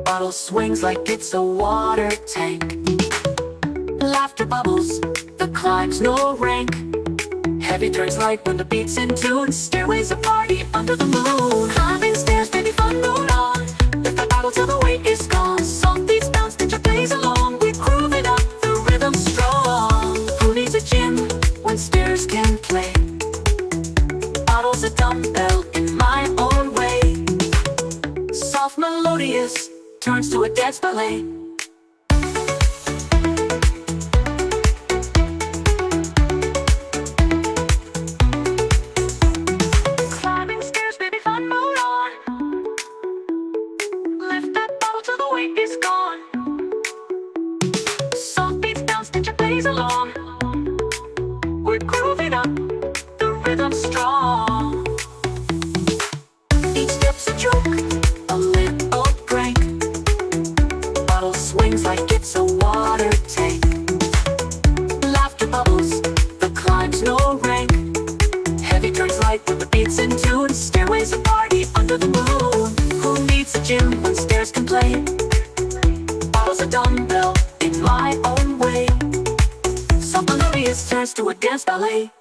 Bottle swings like it's a water tank. Laughter bubbles, the climb's no rank. Heavy turns light when the beat's in tune. Stairways a party under the moon. Climbing stairs, baby, fun, move on. Lift that bottle till the weight is gone. Song beats bounce, ninja plays along. We groove it up, the rhythm's strong. Who needs a gym when stairs can play? Bottle's a dumbbell in my own way. Soft melodious turns to a dance ballet. Climbing stairs, baby, fun, move on. Lift that bottle till the weight is gone. Soft beats bounce, ninja plays along. We're grooving up, the rhythm's strong. Each step's a joke, a little prank. Bottle swings like it's a water tank. Laughter bubbles, the climb's no rank. Heavy turns light when the beat's in tune. Stairways a party under the moon. Who needs a gym when stairs can play? Bottle's a dumbbell in my own way. Soft melodious turns to a dance ballet.